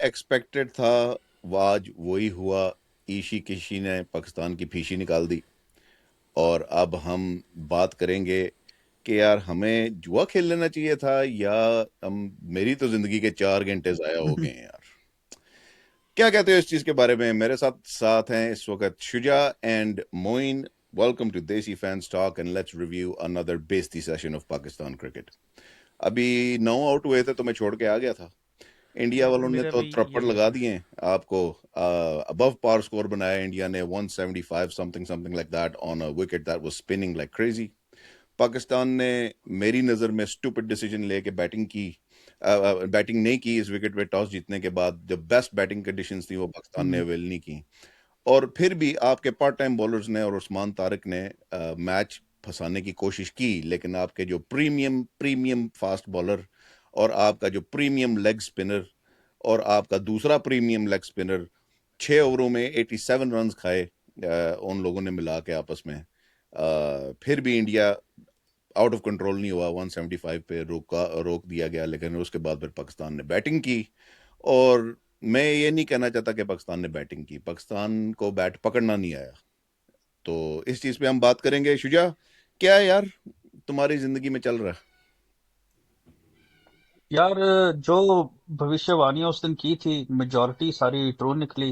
Expected था वो आज वही हुआ। ईशी किशी ने पाकिस्तान की फीशी निकाल दी। और अब हम बात करेंगे कि यार हमें जुआ खेल लेना चाहिए था या हम मेरी तो जिंदगी के 4 घंटे जाया हो गए हैं यार। क्या कहते हो इस चीज के बारे में? मेरे साथ साथ हैं इस वक्त Shuja and Moin. Welcome to Desi fans talk and let's review another बेस्ती सेशन ऑफ पाकिस्तान क्रिकेट। अभी 9 आउट हुए थे तो मैं छोड़ के आ गया था। इंडिया वालों ने मेरा तो भी थप्पड़ यही लगा हाल है। दिए आपको। अबव पार स्कोर बनाया इंडिया ने 175 something something like that on a wicket that was spinning like crazy. Pakistan ने मेरी नज़र में स्टूपिड डिसीजन लेके बैटिंग की। बैटिंग नहीं की इस विकेट पे। टॉस जीतने के बाद जो बेस्ट बैटिंग कंडीशंस थी वो पाकिस्तान ने अवेल नहीं की। और फिर भी आपके पार्ट टाइम बॉलर्स ने और उस्मान तारिक ने मैच फंसाने की कोशिश की, लेकिन आपके जो प्रीमियम प्रीमियम फास्ट बॉलर और आपका जो प्रीमियम लेग स्पिनर और आपका दूसरा प्रीमियम लेग स्पिनर 6 ओवरों में 87 रन खाए उन लोगों ने मिला के आपस में। फिर भी इंडिया आउट ऑफ कंट्रोल नहीं हुआ। 175 पे रोक दिया गया, लेकिन उसके बाद फिर पाकिस्तान ने बैटिंग की। और मैं ये नहीं कहना चाहता कि पाकिस्तान ने बैटिंग की, पाकिस्तान को बैट पकड़ना नहीं आया। तो इस चीज पे हम बात करेंगे। शुजा, क्या है यार तुम्हारी जिंदगी में चल रहा है? यार, जो भविष्यवाणियां उस दिन की थी मेजॉरिटी सारी ट्रू निकली।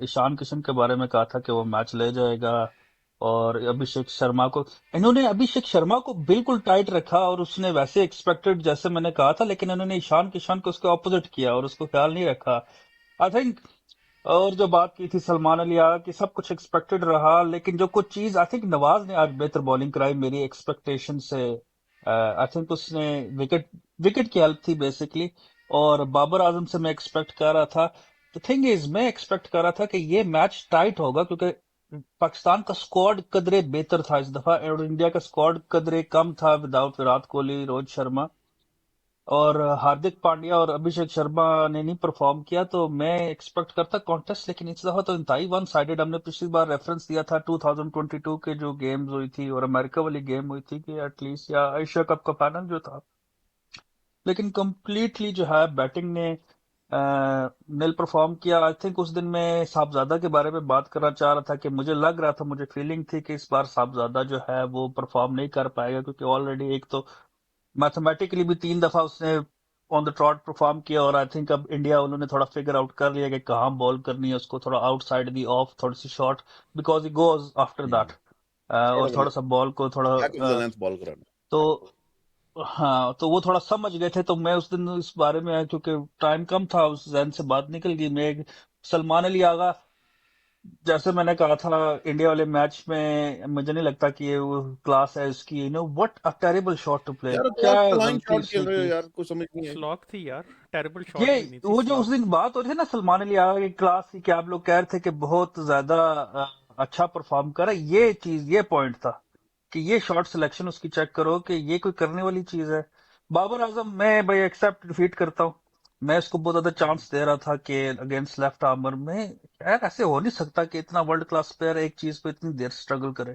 ईशान किशन के बारे में कहा था कि वो मैच ले जाएगा, और अभिषेक शर्मा को इन्होंने अभिषेक शर्मा को बिल्कुल टाइट रखा, और उसने वैसे एक्सपेक्टेड जैसे मैंने कहा था, लेकिन इन्होंने ईशान किशन को उसके ऑपोजिट किया और उसको ख्याल नहीं रखा, आई थिंक। और जो बात की थी सलमान अली आगा की, सब कुछ एक्सपेक्टेड रहा, लेकिन जो कुछ चीज आई थिंक नवाज ने आज बेहतर बॉलिंग कराई मेरी एक्सपेक्टेशन से। आई थिंक उसने विकेट विकेट की हेल्प थी बेसिकली। और बाबर आजम से मैं एक्सपेक्ट कर रहा था। द थिंग इज, मैं एक्सपेक्ट कर रहा था कि ये मैच टाइट होगा, क्योंकि पाकिस्तान का स्क्वाड कदरे बेहतर था इस दफा, और इंडिया का स्क्वाड कदरे कम था विदाउट विराट कोहली, रोहित शर्मा और हार्दिक पांड्या, और अभिषेक शर्मा ने नहीं परफॉर्म किया। तो मैं एक्सपेक्ट करता कॉन्टेस्ट, लेकिन इस दफा तो इंतहाई वन साइडेड। हमने पिछली बार रेफरेंस दिया था 2022 के जो गेम्स हुई थी और अमेरिका वाली गेम हुई थी, कि एटलीस्ट या एशिया कप का फाइनल जो था, लेकिन कंप्लीटली जो है बैटिंग ने नील परफॉर्म किया। आई थिंक उस दिन मैं साहबजादा के बारे में बात करना चाह रहा था, कि मुझे लग रहा था, मुझे फीलिंग थी कि इस बार साहबजादा जो है वो परफॉर्म नहीं कर पाएगा, क्योंकि ऑलरेडी एक तो मैथमेटिकली भी 3 दफा उसने ऑन द ट्रॉट परफॉर्म किया, और आई थिंक अब इंडिया उन्होंने थोड़ा फिगर आउट कर लिया कि कहाँ बॉल करनी है उसको, थोड़ा आउटसाइड दी ऑफ, थोड़ी सी short, because he goes after that, short और ऑफ थोड़ा सा बॉल को थोड़ा back of the length ball कराना। तो हाँ, तो वो थोड़ा समझ गए थे। तो मैं उस दिन इस बारे में, क्योंकि टाइम कम था, उस जहन से बात निकल गई। मैं सलमान अली आगा, जैसे मैंने कहा था इंडिया वाले मैच में, मुझे नहीं लगता कि ये वो क्लास है इसकी। What a terrible shot to play, यार तो क्या आप फ्लाइंग गलती शॉट खेल इसने रहे हो की। यार, कुछ समझ नहीं आई। फ्लॉक थी यार, टेरिबल ये शॉट भी नहीं थी, वो जो उस फ्लॉक दिन थी। बात हो रही थी ना सलमान अली आगा की क्लास की, कि आप लोग कह रहे थे कि बहुत ज्यादा अच्छा परफॉर्म करा, ये चीज, ये पॉइंट था कि ये शॉट सिलेक्शन उसकी चेक करो कि ये कोई करने वाली चीज है। बाबर आजम, मैं भाई एक्सेप्ट डिफीट करता हूँ। मैं इसको बहुत ज्यादा चांस दे रहा था कि अगेंस्ट लेफ्ट आर्मर में, यार ऐसे हो नहीं सकता कि इतना वर्ल्ड क्लास प्लेयर एक चीज पे इतनी देर स्ट्रगल करे।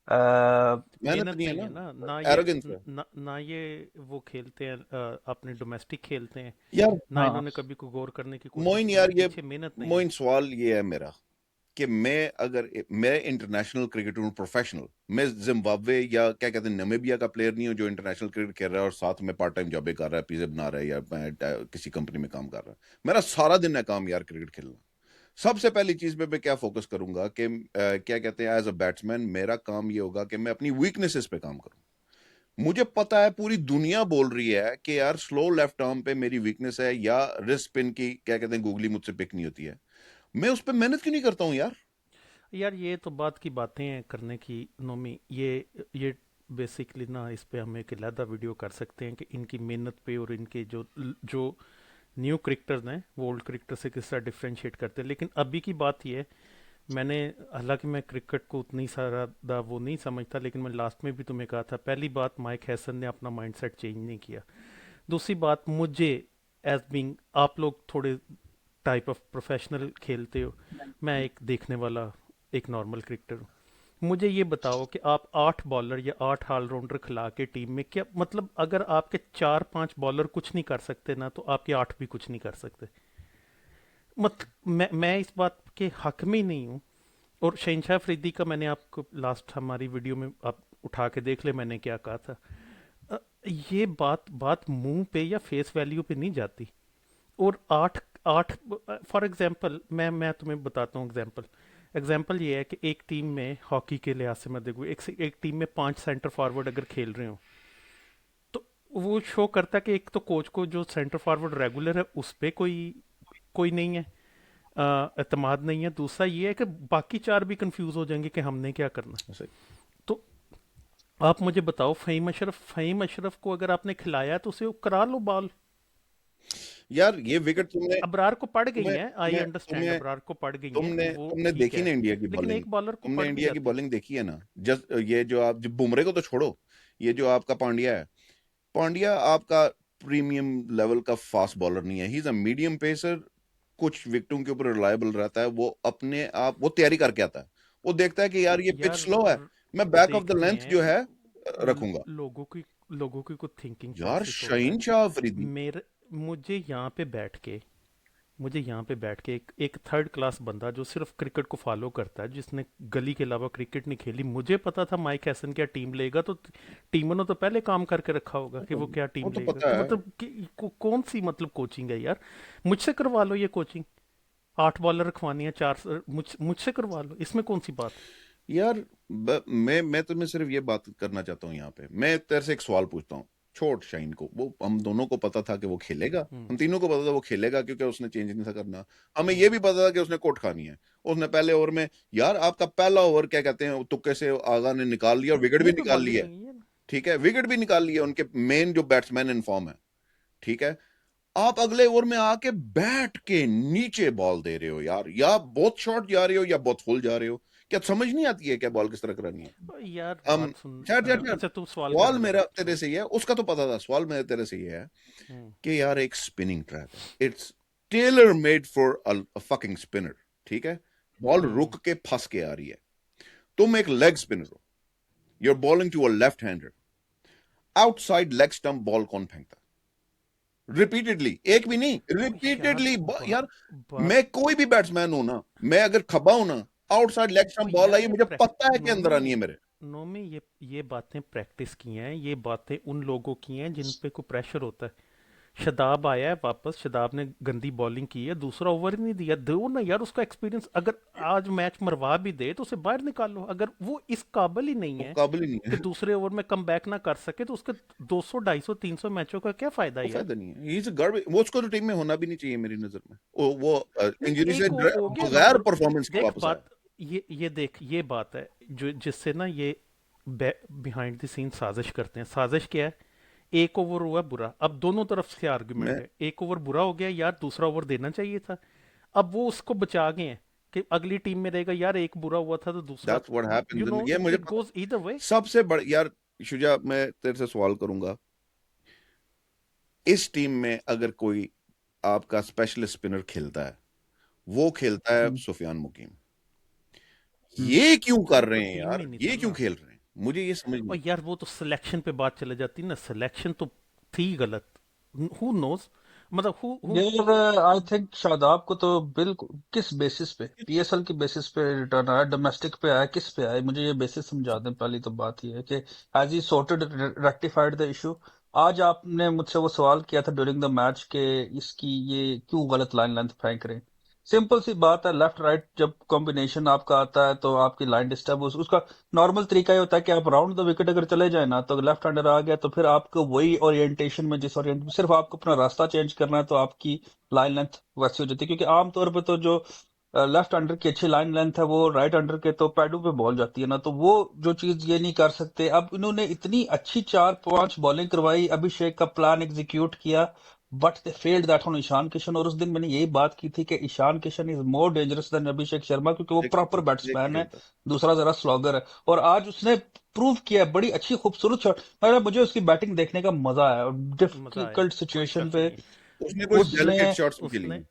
मेहनत मेहनत नहीं है नहीं है ना, ना, ना ये एरोगेंस है। ना ये वो खेलते हैं, अपने डोमेस्टिक खेलते हैं। यार ना हाँ, इन्होंने कभी को गौर करने की कोशिश मोइन, की है, यार ये पीछे मेहनत नहीं है। मोइन सवाल ये है मेरा कि मैं इंटरनेशनल क्रिकेटर हूँ, प्रोफेशनल। मैं जिम्बाब्वे या क्या कहते हैं नमीबिया का प्लेयर नहीं हूँ जो इंटरनेशनल क्रिकेट खेल रहा है और साथ में पार्ट टाइम जॉब कर रहा है, पिज्जा बना रहा है या किसी कंपनी में काम कर रहा है। मेरा सारा दिन है काम यार क्रिकेट खेलना। सबसे पहली चीज पे मैं क्या फोकस करूंगा कि क्या कहते हैं एज अ बैट्समैन मेरा काम ये होगा कि मैं अपनी वीकनेसेस पे काम करूं। मुझे पता है पूरी दुनिया बोल रही है कि यार स्लो लेफ्ट आर्म पे मेरी वीकनेस है या रिस्ट स्पिन की क्या कहते हैं गूगली मुझसे पिक नहीं होती है। मैं उस पर मेहनत क्यों नहीं करता हूँ यार? यार ये तो बात की बातें हैं करने की, नोमी। ये बेसिकली ना, इस पे हम एक अलहदा वीडियो कर सकते हैं कि इनकी मेहनत पे और इनके जो जो न्यू क्रिकेटर्स हैं वो ओल्ड क्रिकेटर से किस तरह डिफ्रेंशिएट करते हैं। लेकिन अभी की बात ये है, मैंने, हालांकि मैं क्रिकेट को उतनी सारा वो नहीं समझता, लेकिन मैं लास्ट में भी तुम्हें कहा था, पहली बात माइक हैसन ने अपना माइंडसेट चेंज नहीं किया। दूसरी बात, मुझे एज बिंग, आप लोग थोड़े टाइप ऑफ प्रोफेशनल खेलते हो, मैं एक देखने वाला एक नॉर्मल क्रिकेटर हूँ। मुझे ये बताओ कि आप 8 बॉलर या 8 ऑलराउंडर खिला के टीम में, क्या मतलब, अगर आपके 4-5 बॉलर कुछ नहीं कर सकते ना, तो आपके 8 भी कुछ नहीं कर सकते। मत मैं इस बात के हक में ही नहीं हूँ। और शहनशाह अफरीदी का मैंने आपको लास्ट हमारी वीडियो में आप उठा के देख ले मैंने क्या कहा था। अ, ये बात बात मुंह पे या फेस वैल्यू पे नहीं जाती। और आठ आठ फॉर एग्जांपल मैं तुम्हें बताता हूँ एग्जांपल। एग्जांपल ये है कि एक टीम में हॉकी के लिहाज से मैं देखूँ एक टीम में 5 सेंटर फॉरवर्ड अगर खेल रहे हो तो वो शो करता है कि एक तो कोच को जो सेंटर फॉरवर्ड रेगुलर है उस पे कोई कोई नहीं है, एतमाद नहीं है। दूसरा ये है कि बाकी चार भी कंफ्यूज हो जाएंगे कि हमने क्या करना। सही। तो आप मुझे बताओ, फ़हीम अशरफ को अगर आपने खिलाया तो उसे करा लो बॉल। यार ये विकेट तुमने अबरार को पड़ गई तुम्हें है, आई तुम्हें अंडरस्टैंड, तुम्हें अबरार को पड़ गई हैं तुमने वो तुमने ठीक देखी है, ना इंडिया की लेकिन बॉलिंग। एक बॉलर को तुमने पड़ भी इंडिया की जाती है। बॉलिंग देखी है ना। जस्ट ये जो आप जो बुमरे को तो छोड़ो, ये जो आपका पांड्या है, पांड्या आपका प्रीमियम लेवल का फास्ट बॉलर नहीं है। ही इज अ मीडियम पेसर। कुछ विकेटों के ऊपर रिलायबल रहता है। वो अपने आप वो तैयारी करके आता है। वो देखता है कि यार ये पिच यार स्लो है, मैं बैक ऑफ द देखते लेंथ जो हैं है रखूंगा। लोगों की कुछ थिंकिंग यार प्रोसेस होता है। शहीनशाह अफरीदी। मेरे मुझे यहाँ पे बैठ के मुझे यहाँ पे बैठ के एक थर्ड क्लास बंदा जो सिर्फ क्रिकेट को फॉलो करता है, जिसने गली के अलावा क्रिकेट नहीं खेली, मुझे पता था माइक हैसन क्या टीम लेगा, तो टीमों ने तो पहले काम करके रखा होगा कि वो क्या वो टीम तो लेगा। पता तो है। मतलब कौन सी मतलब कोचिंग है यार। मुझसे करवा लो ये कोचिंग, 8 बॉलर रखवानी है, मुझसे करवा लो, इसमें कौन सी बात है। यार मैं तुम्हें सिर्फ ये बात करना चाहता हूँ यहाँ पे। मैं तेरे से एक सवाल पूछता हूँ। छोड़ शाइन को, वो हम दोनों को पता था कि वो खेलेगा। हम तीनों को पता था वो खेलेगा, क्योंकि उसने चेंज नहीं था करना। हमें ये भी पता था कि उसने कोट खानी है। उसने पहले ओवर में, यार आपका पहला ओवर क्या कहते हैं, तुक्के से आगा ने निकाल लिया और विकेट भी मुंह पे निकाल बॉलिंग लिया। हुई है ना। ठीक है, विकेट भी निकाल लिया उनके मेन जो बैट्समैन इन फॉर्म है। ठीक है, आप अगले ओवर में आके बैट के नीचे बॉल दे रहे हो यार, या बहुत शॉर्ट जा रहे हो या बहुत फुल जा रहे हो। क्या समझ नहीं आती है क्या बॉल किस तरह करानी है। यार हम बात सुन, ठहर ठहर ठहर। अच्छा तू सवाल कर, सवाल मेरे मेरा को तेरे छोड़। से ये है, उसका तो पता था। सवाल मेरा तेरे से ये है हम्म कि यार एक स्पिनिंग ट्रैप है। It's tailor made for a fucking spinner. ठीक है, बॉल हम्म रुक के फंस के आ रही है। तुम एक लेग स्पिनर हो, you are bowling to a left hander. Outside leg stump ball कौन फेंकता? रिपीटेडली, एक भी नहीं, यार रिपीटेडली। यार बात मैं कोई भी बैट्समैन हूं ना, मैं अगर खबा हूं ना, आउटसाइड लेग स्टंप बॉल यार आई, ये मुझे पता है कि अंदर नोमी आनी है मेरे। नोमी ये बातें प्रैक्टिस की हैं, ये बातें उन लोगों की हैं जिन पे कोई प्रेशर होता है। शदाब आया है वापस, शदाब ने गंदी बॉलिंग की है, दूसरा ओवर ही नहीं दिया, दो ना यार उसका एक्सपीरियंस। अगर आज मैच मरवा भी दे तो उसे बाहर निकालो। अगर वो इस काबिल ही नहीं वो है काबिल ही नहीं कि है। दूसरे ओवर में कम बैक ना कर सके तो उसके 200 250 300 मैचों का क्या फायदा वो यार। फायदा नहीं है। He is garbage. वो उसको तो टीम में होना भी नहीं चाहिए मेरी नजर में। वो नहीं इंजरी से एक हो गया ना, बगैर परफॉर्मेंस के देख वापस आया। बात, ये देख ये बात है जो जिससे ना ये बिहाइंड द सीन साजिश करते हैं। साजिश क्या है, एक ओवर हुआ बुरा, अब दोनों तरफ से मैं आर्गुमेंट है, एक ओवर बुरा हो गया यार, दूसरा ओवर देना चाहिए था। अब वो उसको बचा गए हैं कि अगली टीम में रहेगा यार, एक बुरा हुआ था तो दूसरा, that's what you happens. No ये इट मुझे इट पता। Goes either way. सबसे बड़ा यार, शुजा, मैं तेरे से सवाल करूंगा। इस टीम में अगर कोई आपका स्पेशलिस्ट स्पिनर खेलता है, वो खेलता है हम्म, सुफियान मुकीम। हम्म। ये क्यों वो कर तो रहे हैं टीम में यार, ही नहीं था ये क्यों ना। खेल रहे हैं, मुझे ये समझ नहीं। और यार वो तो सिलेक्शन पे बात चले जाती ना, सिलेक्शन तो थी गलत। हु नोज, मतलब हु यार आई थिंक शादाब को तो बिल्कुल किस बेसिस पे पीएसएल की बेसिस पे रिटर्न आया, डोमेस्टिक पे आया, किस पे आया, मुझे ये बेसिस समझा दें। पहली तो बात ये है कि has he sorted rectified the issue. आज आपने मुझसे वो सवाल किया था ड्यूरिंग द मैच के इसकी ये क्यों गलत लाइन लेंथ फेंक रहे हैं। सिंपल सी बात है, लेफ्ट राइट जब कॉम्बिनेशन आपका आता है तो आपकी लाइन डिस्टर्ब उसका नॉर्मल तरीका ये होता है कि आप राउंड द विकेट अगर चले जाए ना, तो लेफ्ट हैंडर आ गया तो फिर आपको वही ओरिएंटेशन में, जिस ओरिएंट सिर्फ आपको अपना रास्ता चेंज करना है तो आपकी लाइन लेंथ वैसी हो जाती है। क्योंकि आमतौर पे तो जो लेफ्ट हैंडर की अच्छी लाइन लेंथ है वो राइट हैंडर के तो पैडों पे बॉल जाती है ना, तो वो जो चीज ये नहीं कर सकते। अब इन्होंने इतनी अच्छी 4-5 बॉलिंग करवाई, अभिषेक का प्लान एग्जीक्यूट किया, but they failed that on Ishan Kishan. और उस दिन मैंने यही बात की थी कि Ishan Kishan is more dangerous than Abhishek Sharma, क्योंकि वो प्रॉपर देख के बैट्समैन है, खेलता दूसरा जरा स्लॉगर है। और आज उसने प्रूव किया, बड़ी अच्छी खूबसूरत शॉट, मतलब मुझे उसकी बैटिंग देखने का मजा आया। मजा आया, डिफिकल्ट कोई सिचुएशन शक पे नहीं है। है। उसने कुछ उसने डेलिकेट शॉट्स भी खेली उसने हैं।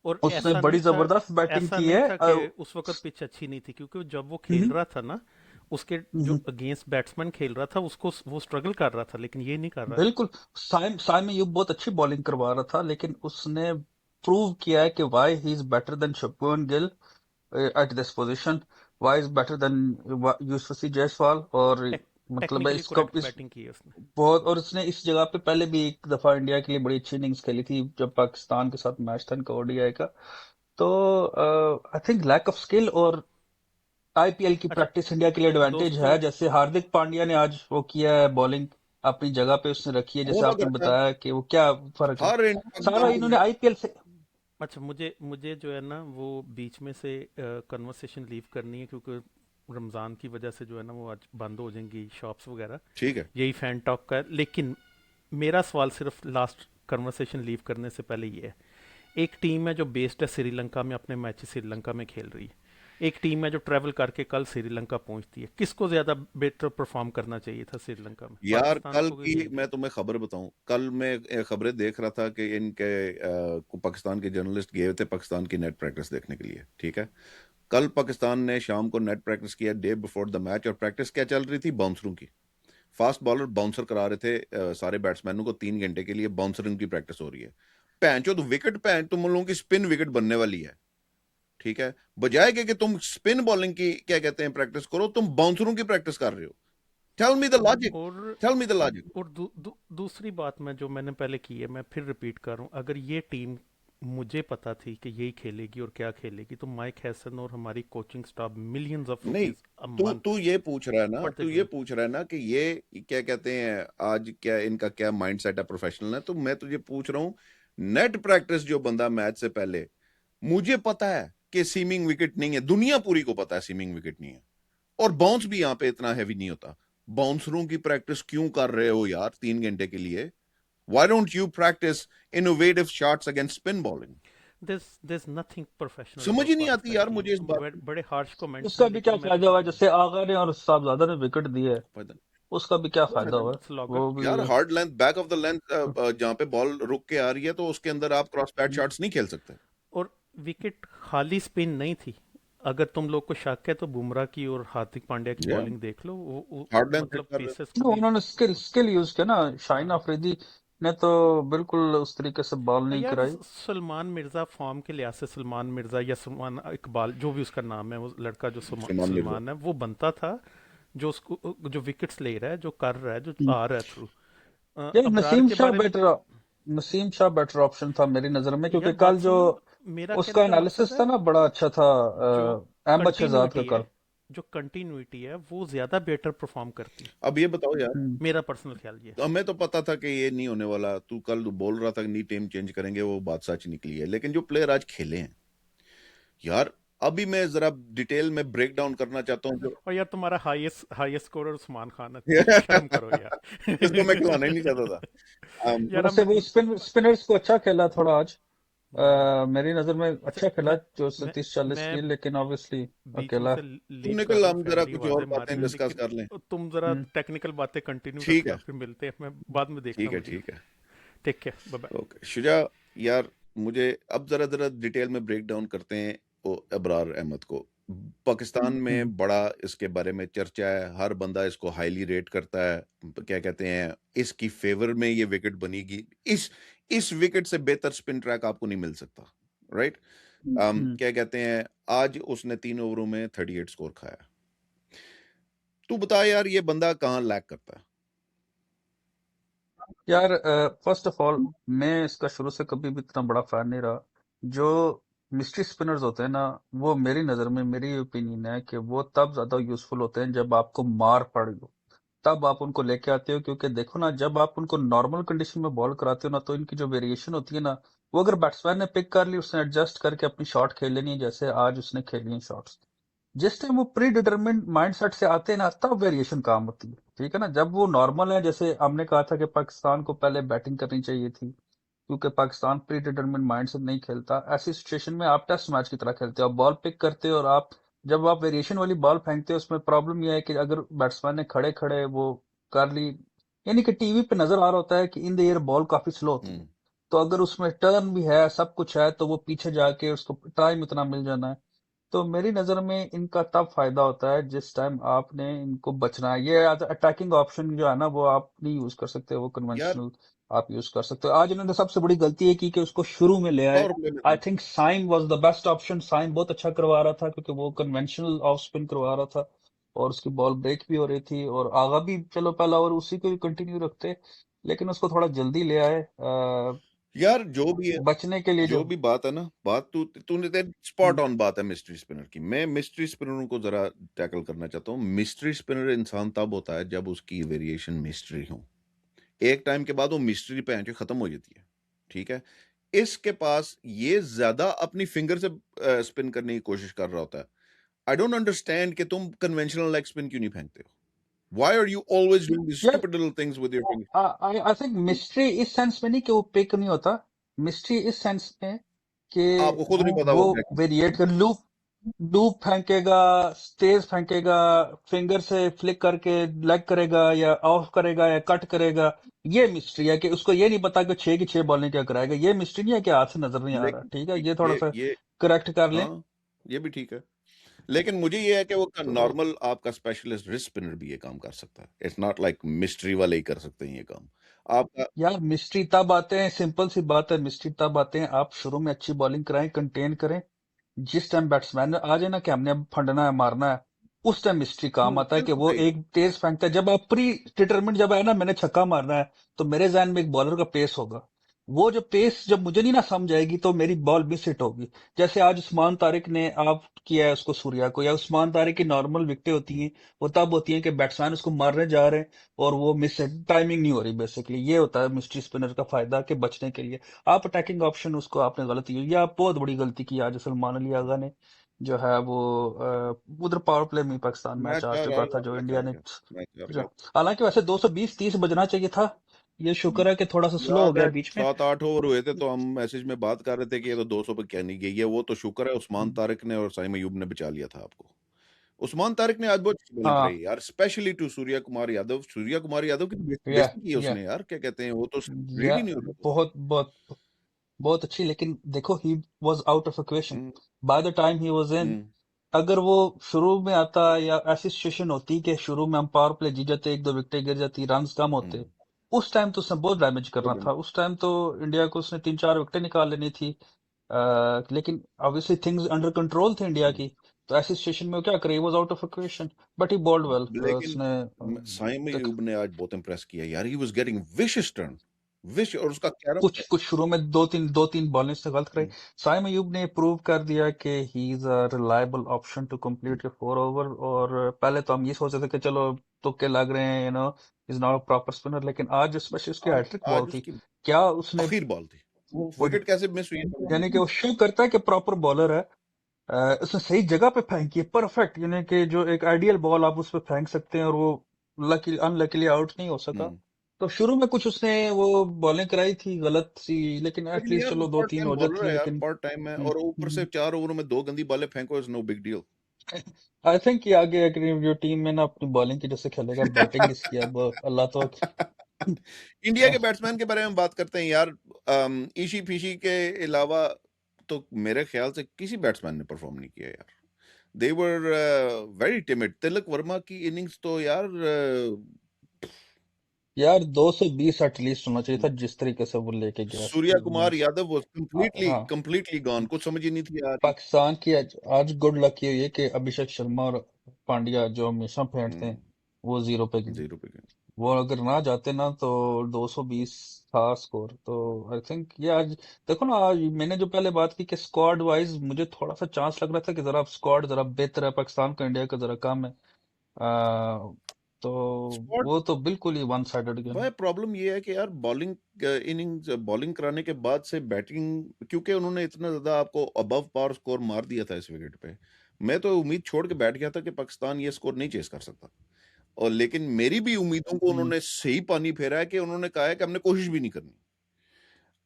और उसने ऐसा बड़ी नहीं था, जबरदस्त बैटिंग ऐसा की नहीं है। था कि उस वक्त पिच अच्छी नहीं थी, क्योंकि जब वो खेल हम्म, रहा था ना, उसके जो हम्म, अगेंस्ट बैट्समैन खेल रहा था उसको वो स्ट्रगल कर रहा था, लेकिन ये नहीं कर रहा है। बिल्कुल। साइम साइम अयूब बहुत अच्छी बॉलिंग करवा रहा था, लेकिन उसने प्रूव किया है कि why he is better than Shubman Gill at this position, why is better than Yusufi Jaiswal. और मतलब है टेक्निकली इसका करेक्ट इस बैटिंग की है उसने। बहुत, और इसने इस जगह पे पहले भी एक दफा इंडिया के लिए बड़ी अच्छी इनिंग्स खेली थी जब पाकिस्तान के साथ मैच था इनका ओडीआई का। तो I think lack of skill और आईपीएल की अच्छा प्रैक्टिस इंडिया के लिए एडवांटेज दोस्तों, है। जैसे हार्दिक पांड्या ने आज वो किया है, बॉलिंग अपनी जगह पे उसने रखी है, जैसे बहुत आपने करता है बताया कि वो क्या फर्क है। हर इंडिया सारा पाकिस्तान इन्होंने को। आईपीएल से। अच्छा मुझे मुझे जो है ना वो बीच में से कन्वर्सेशन लीव करनी है, क्योंकि रमज़ान की वजह से जो है ना वो आज बंद हो जाएंगी शॉप्स वगैरह। ठीक है। यही फैन टॉक का है। लेकिन मेरा सवाल सिर्फ लास्ट कन्वर्सेशन लीव करने से पहले ये है, एक टीम है जो बेस्ड है श्रीलंका में, अपने मैच श्रीलंका में खेल रही है। एक टीम है जो ट्रैवल करके कल श्रीलंका पहुंचती है। किसको ज़्यादा बेटर परफॉर्म करना चाहिए था श्रीलंका में, यार पाकिस्तान कल को कि की इंडिया मैं तुम्हें खबर बताऊं, कल मैं खबरें देख रहा था कि इनके को पाकिस्तान के जर्नलिस्ट गए थे पाकिस्तान की नेट प्रैक्टिस देखने के लिए। ठीक है। कल पाकिस्तान ने शाम को नेट प्रैक्टिस किया डे बिफोर द मैच, और प्रैक्टिस क्या चल रही थी? बाउंसरों की। फास्ट बॉलर बाउंसर करा रहे थे सारे बैट्समैनों को 3 घंटे के लिए बाउंसरिंग की प्रैक्टिस हो रही है। भैन चो, तो विकेट भैन तुम लोगों की स्पिन विकेट बनने वाली है। ठीक है। बजाय कि तुम स्पिन बॉलिंग की क्या कहते हैं प्रैक्टिस करो, तुम बाउंसरों की प्रैक्टिस कर रहे हो। Tell me the logic. और टेल मी द लॉजिक। और दूसरी बात मैं जो मैंने पहले की है, मैं फिर रिपीट कर रहा हूँ, अगर ये टीम मुझे पता थी कि यही खेलेगी और क्या खेलेगी, तो माइक हैसन और हमारी कोचिंग स्टाफ मिलियंस ऑफ नहीं, रुपीस अ तू मंथ तू ये पूछ रहा है ना, व्हाट दे तू ये डूइंग। पूछ रहा है ना कि ये क्या कहते हैं आज क्या इनका क्या माइंडसेट है प्रोफेशनल है, तो मैं तुझे पूछ रहा हूँ, नेट प्रैक्टिस जो बंदा मैच से पहले, मुझे पता है कि सीमिंग विकेट नहीं है, दुनिया पूरी को पता है सीमिंग विकेट नहीं है, और बाउंस भी यहाँ पे इतना हैवी नहीं होता। बाउंसरों की प्रैक्टिस क्यों कर रहे हो यार 3 घंटे के लिए? Why don't you practice innovative shots against spin bowling? there's nothing professional समझ about ही नहीं आती पाकिस्तान यार टीम। मुझे इस बात बड़े हार्श कमेंट्स उसका हैं, भी लेकिन क्या मैं फायदा हुआ, तो जैसे आगा ने और साहबजादा ने विकेट दिए है, पता उसका भी क्या फायदा नहीं। हुआ? स्लॉगर। वो भी यार hard length, back of the length, जहां पे बॉल रुक के आ रही है तो उसके अंदर आप क्रॉस पैड शॉट्स नहीं खेल सकते। और विकेट खाली स्पिन नहीं थी। अगर तुम लोग को शक है तो बुमराह की और हार्दिक पांड्या की या बॉलिंग देख लो, हार्ड लेंथ हिट मतलब कर रहे पेसर्स को No, भी। उन्होंने स्किल स्किल यूज किया ना। शाहीन हाँ अफरीदी ने तो बिल्कुल उस तरीके से बॉल नहीं यार, कराई। सलमान मिर्ज़ा फॉर्म के लिहाज से, सलमान मिर्ज़ा या सलमान इकबाल जो भी उसका नाम है, वो लड़का जो हो सलमान मिर्जा। सलमान है, वो बनता था जो उसको जो विकेट्स ले रहा है, जो कर रहा है, जो हम्म। आ रहा है थ्रू। यार अबरार नसीम के शाह बारे में better, Naseem Shah better option था मेरी नजर में, क्योंकि यार कल बात जो सुनो, मेरा कहने उसका का मकसद एनालिसिस था है ना बड़ा अच्छा था, जो अहमद शहजाद का कंटिन्यूटी है, कल। जो कंटिन्यूटी है वो ज़्यादा बेटर परफॉर्म करती है। अब ये बताओ यार, हम्म। मेरा पर्सनल ख्याल ये है। तो हमें तो पता था कि ये नहीं होने वाला, तू कल बोल रहा था कि नहीं टीम चेंज करेंगे, वो बात सच निकली है, लेकिन जो प्लेयर आज खेले हैं यार, अभी मैं जरा डिटेल में ब्रेक डाउन करना चाहता हूँ जो और यार तुम्हारा highest highest scorer Usman Khan है, शर्म करो इसको मैं खिलाना ही नहीं यार। चाहता था। यार वैसे हम वो स्पिनर्स को अच्छा खेला थोड़ा आज। मेरी नजर में अच्छा अच्छा खेला जो मैं 37-40 मैं की, लेकिन ऑब्वियसली बीच में अकेला। से तू लीव कर निकल, रहा हूँ, हम जरा फैमिली कुछ और आवाज़ें मार बातें रही हैं, डिस्कस लेकिन कर लें। तुम ज़रा हम्म। टेक्निकल बातें कंटिन्यू ठीक रखना, है। फिर मिलते हैं, मैं बाद में देखता ठीक हूँ है। वीडियो। ठीक है। Take care, bye bye. Okay Shuja, यार मुझे अब जरा जरा डिटेल में ब्रेक डाउन करते हैं वो अबरार अहमद को। पाकिस्तान हम्म। में बड़ा इसके बारे में चर्चा है, हर बंदा इसको हाईली रेट करता है। क्या कहते हैं, इसकी फेवर में ये विकेट बनेगी। इस विकेट से बेहतर स्पिन ट्रैक आपको नहीं मिल सकता। राइट। हम्म। क्या कहते हैं, आज उसने 3 ओवरों में 38 स्कोर खाया। तू बता यार, ये बंदा कहाँ लैक करता है? यार फर्स्ट ऑफ ऑल, मैं इसका शुरू से कभी भी इतना बड़ा फैन नहीं रहा। जो मिस्ट्री स्पिनर्स होते हैं ना, वो मेरी नज़र में, मेरी ओपिनियन है कि वो तब ज्यादा यूजफुल होते हैं जब आपको मार पड़ी हो, तब आप उनको लेके आते हो। क्योंकि देखो ना, जब आप उनको नॉर्मल कंडीशन में बॉल कराते हो ना, तो इनकी जो वेरिएशन होती है ना, वो अगर बैट्समैन ने पिक कर ली, उसने एडजस्ट करके अपनी शॉट खेल लेनी है, जैसे आज उसने खेली है शॉट्स। जिस टाइम वो प्री डिटरमिन्ड माइंडसेट से आते हैं ना, तब वेरिएशन काम होती है। ठीक है ना, जब वो नॉर्मल है, जैसे हमने कहा था कि पाकिस्तान को पहले बैटिंग करनी चाहिए थी, क्योंकि पाकिस्तान प्री डिटरमिन्ड माइंड से नहीं खेलता। ऐसी सिचुएशन में आप टेस्ट मैच की तरह खेलते हो, आप बॉल पिक करते हो, और आप जब आप वेरिएशन वाली बॉल फेंकते हो, उसमें प्रॉब्लम यह है कि अगर बैट्समैन ने खड़े खड़े वो कर ली, यानी कि टीवी पे नजर आ रहा होता है कि इन द एयर बॉल काफी स्लो होती है, हम्म। तो अगर उसमें टर्न भी है, सब कुछ है, तो वो पीछे जाके उसको टाइम इतना मिल जाना है। तो मेरी नजर में इनका तब फायदा होता है जिस टाइम आपने इनको बचना है। ये अटैकिंग ऑप्शन जो है ना, वो आप नहीं यूज कर सकते, वो यार कन्वेंशनल आप यूज कर सकते हो। आज इन्होंने सबसे बड़ी गलती ये की कि उसको शुरू में ले आए। पावर प्ले में I think Saim was the best option. Saim बहुत अच्छा करवा रहा था क्योंकि वो कन्वेंशनल ऑफ स्पिन करवा रहा था और उसकी बॉल ब्रेक भी हो रही थी, और आगा भी चलो पहला ओवर उसी को ही कंटिन्यू रखते, लेकिन उसको थोड़ा जल्दी ले आए यार जो भी है, बचने के लिए जो जो। भी बात है ना, बात तूने स्पॉट ऑन बात है मिस्ट्री स्पिनर की। मैं मिस्ट्री स्पिनरों को जरा टैकल करना चाहता हूँ। मिस्ट्री स्पिनर इंसान तब होता है जब उसकी वेरिएशन मिस्ट्री हो। एक टाइम के बाद वो मिस्ट्री पे आके खत्म हो जाती है, ठीक है। इसके पास ये ज्यादा अपनी फिंगर से स्पिन करने की कोशिश कर रहा होता है। आई डोंट अंडरस्टैंड कि तुम कन्वेंशनल लेग स्पिन क्यों नहीं फेंकते हो। Why are you always doing these यार stupid little things with your fingers? I think mystery इस सेंस में नहीं कि वो पिक नहीं होता, मिस्ट्री इस सेंस में कि आपको खुद नहीं पता वो वो क्या कर वेरिएट कर, लूप लूप फेंकेगा, तेज फेंकेगा, फिंगर से फ्लिक करके लेग करेगा या ऑफ करेगा या कट करेगा। ये मिस्ट्री है कि उसको ये नहीं पता कि 6 की 6 बॉलिंग क्या कराएगा। ये मिस्ट्री नहीं है कि हाथ से नजर नहीं आ रहा। लेकिन ठीक है, ये थोड़ा सा ये करेक्ट कर लें। हाँ, ये भी ठीक है। लेकिन मुझे ये है कि वो तो नॉर्मल आपका स्पेशलिस्ट रिस्ट स्पिनर भी ये काम कर सकता है। इट्स नॉट लाइक मिस्ट्री वाले ही कर सकते हैं ये काम आपका। यार मिस्ट्री तब आते हैं, सिंपल सी बात है, मिस्ट्री तब आते हैं आप शुरू में अच्छी बॉलिंग कराएं, कंटेन करें। जिस टाइम बैट्समैन आ जाए ना कि हमने अब फंडना है, मारना है, उस टाइम मिस्ट्री काम आता है कि बिल्कुल वो सही। एक तेज फेंकता है। जब आप प्री डिटरमिंड जब है ना मैंने छक्का मारना है, तो मेरे जहन में एक बॉलर का पेस होगा। वो जो पेस जब मुझे नहीं ना समझ आएगी तो मेरी बॉल मिस हिट होगी। जैसे आज उस्मान तारिक ने आउट किया है उसको, सूर्या को, या उस्मान तारिक की नॉर्मल विकेटें होती हैं, वो तब होती हैं कि बैट्समैन उसको मारने जा रहे हैं और वो मिस टाइमिंग नहीं हो रही। बेसिकली ये होता है मिस्ट्री स्पिनर का फायदा कि बचने के लिए आप अटैकिंग ऑप्शन उसको आपने गलत यूज, या आप बहुत बड़ी गलती की आज सलमान अली आगा ने, जो है वो उधर पावर प्ले में ही पाकिस्तान मैं मैच हार चाह रहा चुका था था जो मैं इंडिया चाह ने। गया मैं चाह जो गया हालांकि वैसे 220-30 बजना चाहिए था, ये शुक्र है कि थोड़ा सा स्लो हो याद गया है बीच में। 7-8 ओवर हुए थे तो हम मैसेज में बात कर रहे थे कि ये तो 200 पे क्या नहीं गई है। वो तो शुक्र है उस्मान हम्म, तारिक ने और साइम अयूब ने बचा लिया था आपको। उस्मान तारिक ने आज बहुत अच्छी बॉलिंग हाँ, कराई यार, स्पेशली टू सूर्या कुमार यादव। सूर्या कुमार यादव की या बेइज्जती की है या उसने यार, क्या कहते हैं, वो तो या रेडी नहीं हो रहा था। बहुत बहुत बहुत अच्छी, लेकिन देखो he was out of equation hmm, by the time he was in. Hmm, अगर वो शुरू में आता या ऐसी सिचुएशन होती कि शुरू में हम पावर प्ले जीत जाते, 1-2 विकेटें गिर जाती, रन कम होते, हम्म, उस टाइम तो उसने बहुत डैमेज करना था। उस टाइम तो इंडिया को उसने 3-4 विकेटें निकाल लेनी थी। लेकिन ऑब्वियसली थिंग्स अंडर कंट्रोल थे इंडिया हम्म। की, तो ऐसी सिचुएशन में वो क्या करे, was out of equation, but he bowled well. लेकिन उसने साइम देख, अयूब ने आज बहुत इंप्रेस किया यार। He was getting vicious turn, wish, और उसका कैरम। कुछ कुछ शुरू में दो तीन बॉलिंग से गलत करे। साइम अयूब ने प्रूव कर दिया कि he is a reliable option to complete your 4 over. और पहले तो हम ये सोचते थे कि चलो तुक्के लग रहे हैं, is not a proper spinner, लेकिन आज स्पेशली उसकी आज हैट्रिक बॉल आज थी। उसकी क्या उसने आखिर बॉल थी, वो वो, विकेट कैसे मिस हुई है समझ नहीं यानी कि आई। वो शो करता है कि प्रॉपर बॉलर है। उसने सही जगह पे फेंकी है, परफेक्ट, यानी कि जो एक आइडियल बॉल आप उस पे फेंक सकते हैं, और वो लकी अनलकीली आउट नहीं हो सका। हम्म। तो शुरू में कुछ उसने वो बॉलिंग कराई थी गलत सी, लेकिन लेकिन एटलीस्ट यार वो चलो दो पार्ट तीन टाइम हो बॉलर जाती है है, यार, लेकिन पार्ट टाइम है, और ऊपर से 4 ओवरों में 2 गंदी बॉलें फेंको, is no big deal. I think कि आगे अगर जो टीम में ना अपनी बॉलिंग की जैसे खेलेगा, बैटिंग इसकी अब अल्लाह तो इंडिया के बैट्समैन के बारे में बात करते हैं यार। ईशी फिशी के अलावा तो मेरे ख्याल से किसी बैट्समैन ने परफॉर्म नहीं किया यार। दे were very timid. Tilak Varma की इनिंग्स तो यार यार 220 एटलीस्ट होना चाहिए था जिस तरीके से वो लेके गया Surya Kumar innings. Yadav was completely हाँ, कंप्लीटली गॉन, कुछ समझ ही नहीं थी यार। पाकिस्तान की आज गुड लक ये हुई है कि अभिषेक शर्मा और पांड्या जो हमेशा फेंटते हैं, वो 0 पे गए। 0 पे गए। वो अगर ना जाते ना तो 220 था स्कोर। तो आई थिंक ये आज देखो ना, आज मैंने जो पहले बात की कि स्क्वाड वाइज मुझे थोड़ा सा चांस लग रहा था कि जरा स्क्वाड जरा बेहतर है पाकिस्तान का, इंडिया का जरा कम है। तो स्क्वाड वो तो बिल्कुल ही वन साइडेड गेम भाई, है। प्रॉब्लम ये है कि यार बॉलिंग इनिंग्स बॉलिंग कराने के बाद से बैटिंग, क्योंकि उन्होंने इतना ज्यादा आपको अबव पावर स्कोर मार दिया था इस विकेट पे। मैं तो उम्मीद छोड़ के बैठ गया था कि पाकिस्तान ये स्कोर नहीं चेस कर सकता। और लेकिन मेरी भी उम्मीदों को हम्म उन्होंने सही पानी फेरा है कि उन्होंने कहा है कि हमने कोशिश भी नहीं करनी।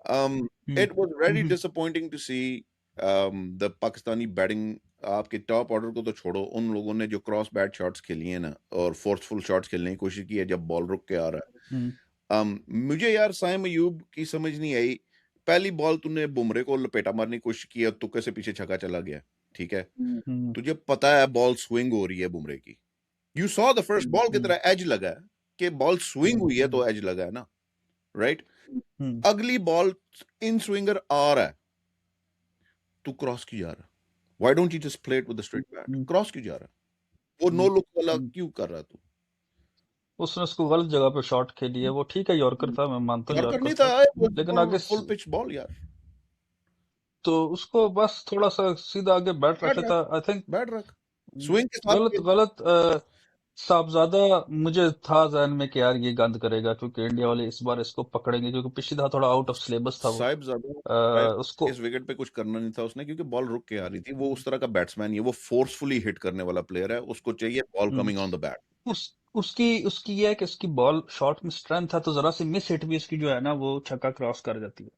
Hmm it was very hmm disappointing to see the Pakistani batting. आपके टॉप ऑर्डर को तो छोड़ो, उन लोगों ने जो क्रॉस बैट शॉट्स खेली हैं ना, और फोर्सफुल शॉट्स खेलने की कोशिश की है जब बॉल रुक के आ रहा है। हम्म मुझे यार साइम अयूब की समझ नहीं आई। पहली बॉल तूने बुमरे को लपेटा मारने की कोशिश की और तुक्के से पीछे छक्का चला गया, ठीक है। हम्म तुझे पता है बॉल स्विंग हो रही है बुमरे की। You saw the first ball की हम्म तरह एज लगा है कि बॉल स्विंग हुई है हम्म तो एज लगा है ना, राइट। अगली बॉल इन स्विंगर आ रहा है, तू क्रॉस क्यों जा रहा है? Why don't you just play it with the straight bat? Cross क्यों जा रहा है? वो नो लुक वाला क्यों कर रहा है तू? उसने उसको गलत जगह पे शॉट खेली है। वो ठीक है, यॉर्कर था, मैं मानता हूँ यॉर्कर यॉर्कर नहीं था, था, लेकिन फुल आगे फुल पिच बॉल यार। तो उसको बस थोड़ा सा सीधा आगे बैट रख बैट रख, लेता, आई थिंक। बैट रख, स्विंग के साथ गलत खेल। गलत साहबजादा। मुझे था जहन में कि यार ये गंद करेगा, क्योंकि इंडिया वाले इस बार इसको पकड़ेंगे, क्योंकि पिछली दफा थोड़ा आउट ऑफ सिलेबस था वो। साहिब ज्यादा उसको इस विकेट पे कुछ करना नहीं था उसने, क्योंकि बॉल रुक के आ रही थी। वो उस तरह का बैट्समैन ही है, वो फोर्सफुली हिट करने वाला प्लेयर है, उसको चाहिए ball hmm, coming on the bat. उसकी उसकी ये है कि उसकी बॉल शॉट में स्ट्रेंथ है, तो जरा सी मिस हिट भी उसकी जो है ना वो छक्का क्रॉस कर जाती है।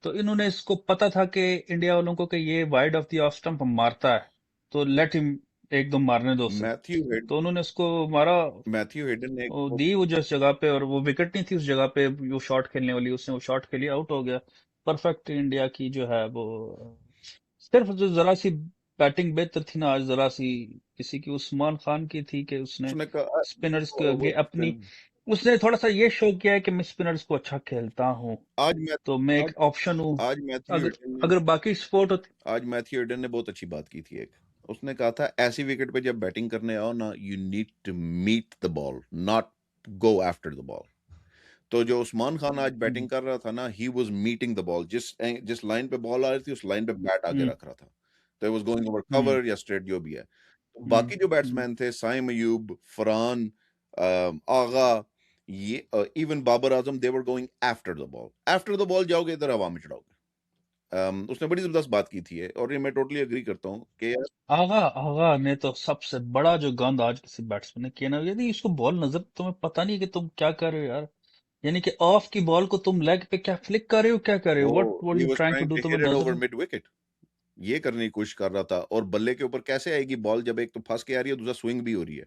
तो इन्होंने इसको पता था कि इंडिया वालों को कि ये wide of the off stump मारता है, तो लेट हिम एक दो मारने दो उसे। मैथ्यू हेड तो उन्होंने उसको मारा, मैथ्यू हेडन ने वो दी वो जिस जगह पे, और वो विकेट नहीं थी उस जगह पे वो शॉट खेलने वाली, उसने वो शॉट खेली, आउट हो गया। परफेक्ट इंडिया की जो है वो, सिर्फ जो जरा सी बैटिंग बेहतर थी ना आज, जरा सी किसी की उस्मान खान की थी कि उसने उसने कहा स्पिनर्स के आगे अपनी, उसने थोड़ा सा ये शो किया है कि मैं स्पिनर्स को अच्छा खेलता हूँ, आज मैं तो मैं आज एक ऑप्शन हूँ। आज मैथ्यू अगर हेडन ने अगर बाकी स्पोर्ट होती। आज मैथ्यू हेडन ने बहुत अच्छी बात की थी एक। उसने कहा था ऐसी विकेट पे जब बैटिंग करने आओ ना, you need to meet the ball, not go after the ball. तो जो उस्मान खान आज हम्म, बैटिंग कर रहा था ना, he was meeting the ball. जिस लाइन पे बॉल आ रही थी, उस लाइन पे बैट आगे हम्म, रख रहा था। तो it was going over hmm, cover या स्ट्रेट, जो भी है। तो हम्म, बाकी जो हम्म। बैट्समैन थे, साइम अयूब, फरहान, आगा, ये even Babar Azam, they were going after the ball. After the ball जाओगे, इधर हवा में चढ़ाओगे। उसने बड़ी जबरदस्त बात की थी, और ये मैं टोटली एग्री करता हूँ कि यार आगा आगा ने तो सबसे बड़ा जो गंद आज किसी बैट्समैन ने किया ना, यदि इसको बॉल नजर, तुम्हें पता नहीं कि तुम क्या कर रहे हो यार। यानी कि ऑफ की बॉल को तुम लेग पे क्या फ्लिक कर रहे हो, क्या कर रहे वो हो, what were he you was trying to trying do, to तुम्हें हिट इट ओवर नजर। Mid wicket. ये करने की कोशिश कर रहा था, और बल्ले के ऊपर कैसे आएगी बॉल जब एक तो फंस के आ रही है, दूसरा स्विंग भी हो रही है।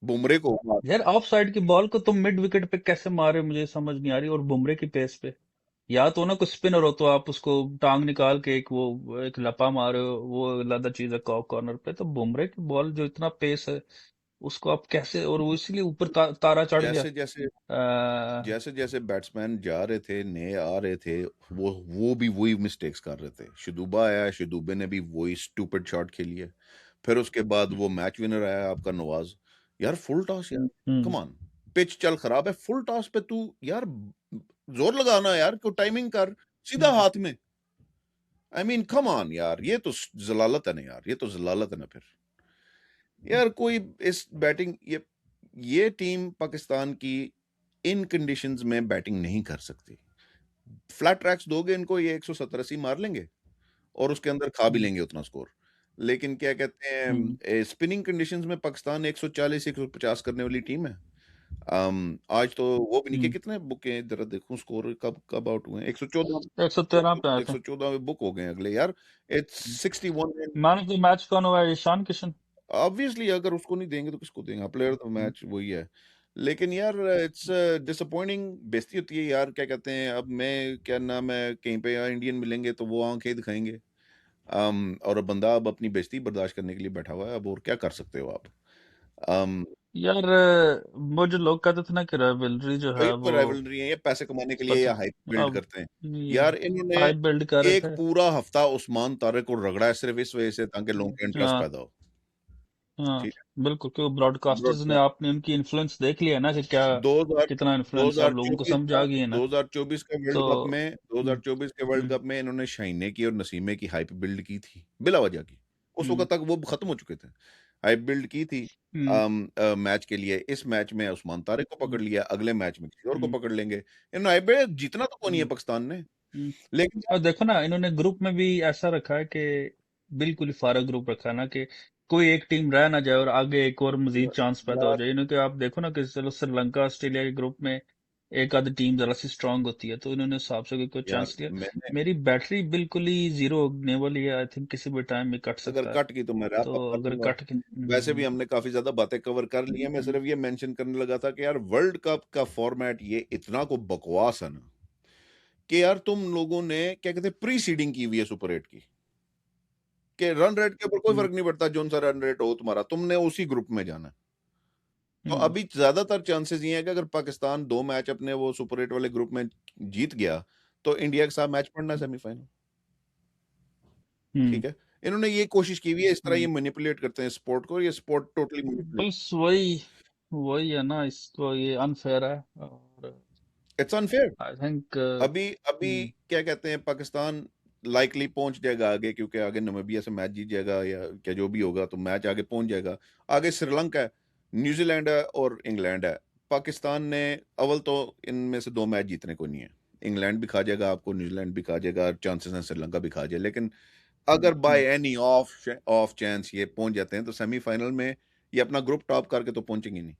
बुमरे को यार ऑफ साइड की बॉल को तुम मिड विकेट पे कैसे मारे, मुझे समझ नहीं आ रही। और बुमरे की पेस पे, या तो ना कुछ स्पिनर हो तो आप उसको टांग निकाल के एक वो एक लपा मारे हो, वो अलग चीज है कॉर्नर पे। तो बुमरे की बॉल जो इतना पेस है, उसको आप कैसे, और वो इसीलिए ऊपर तारा चढ़ गया। जैसे जैसे आ, जैसे जैसे बैट्समैन जा रहे थे, नए आ रहे थे, वो भी वही मिस्टेक्स कर रहे थे। शिदुबा आया, शिदुबे ने भी वही स्टूपिड शॉट खेली है। फिर उसके बाद वो मैच विनर आया आपका नवाज। यार फुल टॉस यार, हम्म, कम ऑन। पिच चल खराब है, फुल टॉस पे तू यार जोर लगाना यार, को टाइमिंग कर सीधा हम्म, हाथ में। आई मीन कम ऑन यार, ये तो जलालत है ना यार, ये तो जलालत है ना फिर। यार कोई इस बैटिंग, ये टीम पाकिस्तान की इन कंडीशंस में बैटिंग नहीं कर सकती। फ्लैट ट्रैक्स दोगे इनको, ये 170-80 मार लेंगे, और उसके अंदर खा भी हम्म, लेंगे उतना स्कोर। लेकिन क्या कहते हम्म, हैं, स्पिनिंग कंडीशंस में पाकिस्तान 140 150 करने वाली टीम है। आज तो वो भी नहीं कि हम्म। कितने बुक हैं, जरा देखूं स्कोर कब कब आउट हुए हैं। 114, 113 पे आए थे। 114 में बुक हो गए अगले यार। It's 61। Man of the match कौन हुआ है? ईशान किशन। ऑब्वियसली अगर उसको नहीं देंगे तो किसको देंगे? प्लेयर ऑफ द मैच वही है। लेकिन यार इट्स डिसअपॉइंटिंग, बेइज्जती होती है यार। क्या कहते हैं, अब मैं क्या नाम है, कहीं पे इंडियन मिलेंगे तो वो आंखें दिखाएंगे। और अब बंदा अब अपनी बेइज्जती बर्दाश्त करने के लिए बैठा हुआ है, अब और क्या कर सकते हो आप? um, यार वो जो लोग कहते थे ना कि राइवलरी जो ये है कोई वो राइवलरी है, ये पैसे कमाने के लिए या खत्म, हाइप बिल्ड अब करते हैं। ये यार इन्होंने हाइप बिल्ड कर रहे एक थे। पूरा हफ्ता उस्मान तारिक को रगड़ा है, सिर्फ इस वजह से ताकि लोगों का इंटरेस्ट हाँ, पैदा हो। हाँ, ठीक बिल्कुल, क्यों ब्रॉडकास्टर्स ने, है। आपने उनकी इन्फ्लुएंस देख लिया ना कि क्या, 2000 कितना इन्फ्लुएंस है, अब लोगों को 2024 समझ का आ गई है ना। 2024 का तो वर्ल्ड कप में हम्म, 2024 के वर्ल्ड हम्म, कप में इन्होंने शाइने की और नसीमे की हाइप बिल्ड की थी बिला वजह की। उस हम्म, वक्त तक वो खत्म हो चुके थे। हाइप बिल्ड की थी हम्म, मैच के लिए। इस मैच में उस्मान तारिक को हम्म, पकड़ लिया, अगले मैच में किसी और को हम्म, पकड़ लेंगे। इन्होंने हाइप बिल्ड जीतना तो नहीं है हम्म, पाकिस्तान ने। हम्म। लेकिन और देखो ना, इन्होंने ग्रुप में भी ऐसा रखा है कि बिल्कुल ही फारग ग्रुप रखा है ना, कि कोई एक टीम रह ना जाए और आगे एक और मजीद चांस पैदा हो यार जाए। इन्होंने कि आप देखो ना कि चलो श्रीलंका ऑस्ट्रेलिया के ग्रुप में एक आधी टीम जरा सी स्ट्रांग होती है, तो इन्होंने उस हिसाब से कोई यार चांस लिया। मैंने मेरी बैटरी बिल्कुल ही जीरो होने वाली है, आई थिंक किसी भी टाइम में कट अगर सकता है। कट की तो मैं रैप तो अप कर अगर दूंगा। कट के वैसे भी हमने काफी ज्यादा बातें कवर कर ली हैं। मैं हम्म, सिर्फ ये मेंशन करने लगा था कि यार वर्ल्ड कप का फॉर्मेट ये इतना को बकवास है ना, कि यार तुम लोगों ने क्या कहते हैं प्री सीडिंग की हुई है सुपर 8 की, कि रन रेट के ऊपर कोई हम्म, फर्क नहीं पड़ता, जोन सा रन रेट हो तुम्हारा, तुमने उसी ग्रुप में जाना है। तो हम्म अभी ज्यादातर चांसेस ये है कि अगर पाकिस्तान 2 मैच अपने वो सुपर 8 वाले ग्रुप में जीत गया तो इंडिया के साथ मैच पड़ना सेमीफाइनल। हम्म ठीक है, इन्होंने ये कोशिश की हुई है, इस तरह ये हम्म। मैनिपुलेट करते हैं स्पोर्ट को, ये स्पोर्ट टोटली मैनिपुलेट। बस वही वही है ना, इसको ये अनफेयर है। और इट्स अनफेयर। आई थिंक अभी अभी क्या कहते हैं, पाकिस्तान लाइकली पहुंच जाएगा आगे, क्योंकि आगे नामीबिया से मैच जीत जाएगा या क्या जो भी होगा, तो मैच आगे पहुंच जाएगा। आगे श्रीलंका है, न्यूजीलैंड है और इंग्लैंड है। पाकिस्तान ने अव्वल तो इनमें से 2 मैच जीतने को नहीं है। इंग्लैंड भी खा जाएगा आपको, न्यूजीलैंड भी खा जाएगा, चांसेस हैं श्रीलंका भी खा जाए। लेकिन अगर by any of of chance ये पहुंच जाते हैं तो सेमीफाइनल में ये अपना ग्रुप टॉप करके तो पहुंचेंगे नहीं,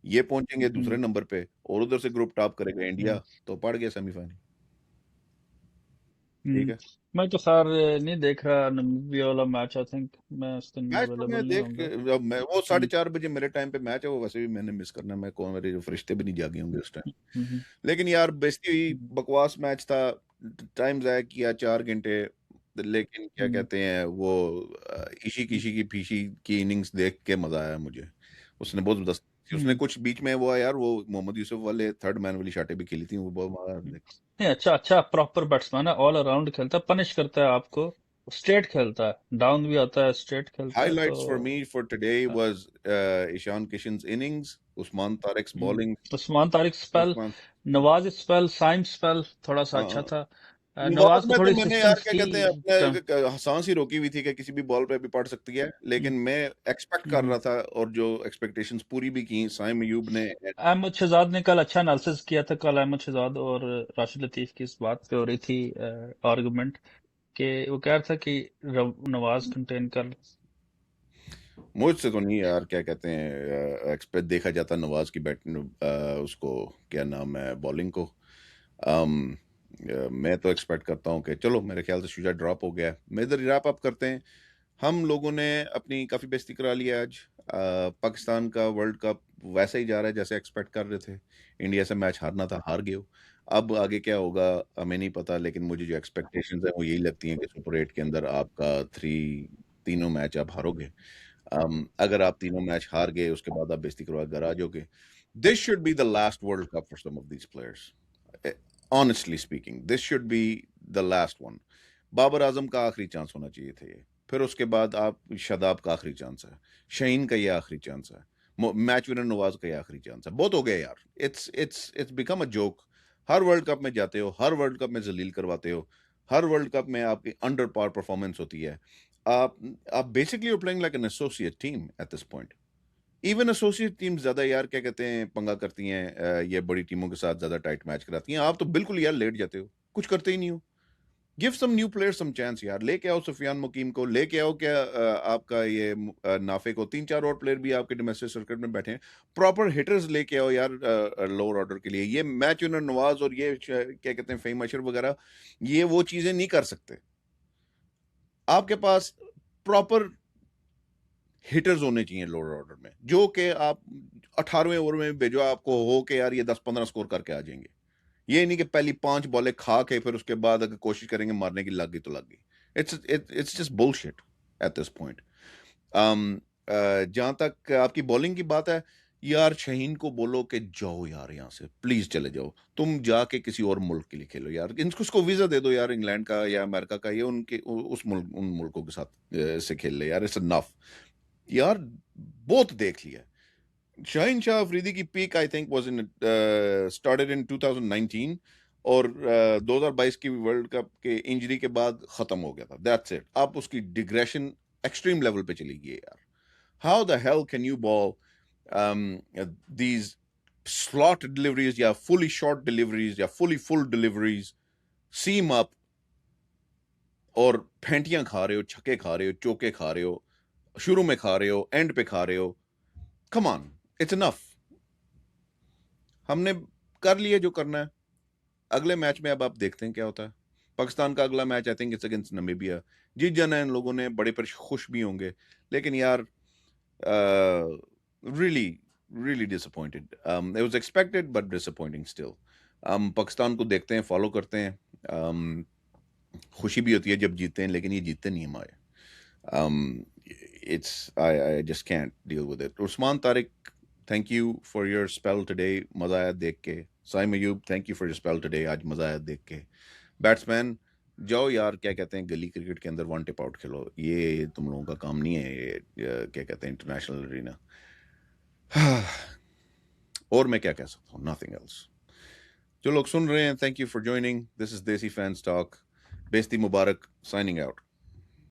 ये पहुंचेंगे दूसरे नंबर पे, और उधर से ग्रुप टॉप करेगा इंडिया, तो पड़ गया सेमीफाइनल। ठीक है, मैं तो खैर नहीं देख रहा नामीबिया वाला मैच। आई थिंक मैं उस दिन मैच तो मैं अवेलेबल नहीं देख, होऊंगा। अब मैं वो 4:30 बजे मेरे टाइम पे मैच है, वो वैसे भी मैंने मिस करना है, मैं कौन, मेरे जो फरिश्ते भी नहीं जागे होंगे उस टाइम। हम्म लेकिन यार बेइज्जती हुई, हम्म बकवास मैच था, टाइम ज़ाया किया 4 घंटे। लेकिन क्या हम्म कहते हैं वो, इशी किशी की फीशी की इनिंग्स देख के मजा आया मुझे। उसने बहुत जबरदस्त, उसने हम्म। कुछ बीच में वो यार वो मोहम्मद यूसुफ वाले थर्ड मैन वाली शाटें भी खेली थी, वो बहुत मजा आया देख। नहीं, अच्छा अच्छा प्रॉपर बैट्समैन है, ऑल अराउंड खेलता है, पनिश करता है आपको, स्ट्रेट खेलता है, डाउन भी आता है, स्ट्रेट खेलता है। तो Highlights for me for today was Ishan Kishan's innings, Usman Tariq's bowling. Usman Tariq spell, Usman, Nawaz spell, Saim spell थोड़ा सा अच्छा हाँ, था। नवाज नवाज को में तो थोड़ी मैंने यार असिस्टेंस क्या थी। कहते हैं अपने सांस ही रोकी हुई थी कि किसी भी बॉल पे भी पड़ सकती है, हम्म, लेकिन मैं एक्सपेक्ट कर हम्म। रहा था और जो एक्सपेक्टेशंस पूरी भी की साइम अयूब ने। अहमद शहजाद ने कल अच्छा एनालिसिस किया था। कल अहमद शहजाद और राशिद लतीफ की इस बात पे हो रही थी आर्गुमेंट, कि वो कह रहा था कि नवाज कंटेन कर। मुझसे तो नहीं यार, क्या कहते हैं, एक्सपेक्ट देखा जाता नवाज की बैट, उसको क्या नाम है, बॉलिंग को। मैं तो एक्सपेक्ट करता हूँ कि चलो, मेरे ख्याल से शुजा ड्रॉप हो गया, मैं इधर रैप अप करते हैं। हम लोगों ने अपनी काफ़ी बेइज्जती करा ली है आज। पाकिस्तान का वर्ल्ड कप वैसा ही जा रहा है जैसे एक्सपेक्ट कर रहे थे। इंडिया से मैच हारना था, हार गए हो। अब आगे क्या होगा हमें नहीं पता, लेकिन मुझे जो एक्सपेक्टेशंस है वो यही लगती हैं कि सुपर 8 के अंदर आपका तीनों मैच आप हारोगे। अगर आप तीनों मैच हार गए, उसके बाद आप बेइज्जती करवा के घर आ जाओगे। This should be the last world cup for some of these players, honestly speaking this should be the last one. Babar Azam का आखिरी चांस होना चाहिए था ये, फिर उसके बाद आप शादाब का आखिरी चांस है, शहीन का ये आखिरी चांस है, मैच विनर नवाज का ये आखिरी चांस है। बहुत हो गया यार, it's become a joke. Her world cup में जाते हो, हर वर्ल्ड कप में जलील करवाते हो, हर वर्ल्ड कप में आपकी अंडर पार परफॉर्मेंस होती है। आप आप basically playing like an associate team at this point. Even associate team ज्यादा यार क्या कहते हैं पंगा करती हैं, ये बड़ी टीमों के साथ ज्यादा टाइट मैच कराती हैं। आप तो बिल्कुल यार लेट जाते हो, कुछ करते ही नहीं हो। Give some new player some chance यार, लेके आओ सुफियान मुकीम को, लेके आओ क्या आपका ये नाफे को, 3-4 और प्लेयर भी आपके डोमेस्टिक सर्किट में बैठे हैं, प्रॉपर हिटर्स लेके आओ यार लोअर ऑर्डर के लिए। ये मैच विनर नवाज और ये क्या कहते हैं फेम अशर वगैरह, ये वो चीजें नहीं कर सकते। आपके पास प्रॉपर हिटर्स होने चाहिए लोअर ऑर्डर में, जो कि आप 18वें ओवर में भेजो, आपको हो कि यार ये 10-15 स्कोर करके आ जाएंगे। ये नहीं कि पहली 5 बॉलें खा के फिर उसके बाद अगर कोशिश करेंगे मारने की, लग गई तो लग गई। It's just bullshit at this point. जहां तक आपकी बॉलिंग की बात है, यार शहीन को बोलो कि जाओ यार, यहाँ से प्लीज चले जाओ, तुम जाके किसी और मुल्क के लिए खेलो यार, इनको उसको वीजा दे दो यार, इंग्लैंड का या अमेरिका का, ये उनके उस मुल्क, उन मुल्कों के साथ से खेल ले यार, इट्स इनफ यार, बहुत देख लिया। शाहीन शाह अफरीदी की peak I think was in started in 2019, और 2022 की वर्ल्ड कप के इंजरी के बाद खत्म हो गया था, दैट्स इट। अब उसकी डिग्रेशन एक्सट्रीम लेवल पे चली गई है यार। How the hell can you ball these slot deliveries या फुली शॉर्ट डिलीवरीज या फुली फुल डिलीवरीज, सीम अप, और फेंटियां खा रहे हो, छक्के खा रहे हो, चौके खा रहे हो, शुरू में खा रहे हो, एंड पे खा रहे हो। Come on, it's enough. हमने कर लिया जो करना है। अगले मैच में अब आप देखते हैं क्या होता है। पाकिस्तान का अगला match I think it's against Namibia. जीत जाना है इन लोगों ने, बड़े पर खुश भी होंगे, लेकिन यार really really disappointed. It was expected but disappointing still. हम पाकिस्तान को देखते हैं, फॉलो करते हैं, खुशी भी होती है जब जीतते हैं, लेकिन ये जीतते नहीं हमारे। It's I just can't deal with it. Usman Tariq thank you for your spell today, मजा आया देख के। Saim Ayub, thank you for your spell today, आज मजा आया देख के। बैट्समैन, जाओ यार, क्या कहते हैं, गली क्रिकेट के अंदर वन टिप आउट खेलो, ये तुम लोगों का काम नहीं है, ये क्या कहते हैं, इंटरनेशनल अरीना। और मैं क्या कह सकता हूँ, नथिंग एल्स। जो लोग सुन रहे हैं, thank you for joining, this is देसी फैंस टॉक। बेस्ती मुबारक, साइनिंग आउट।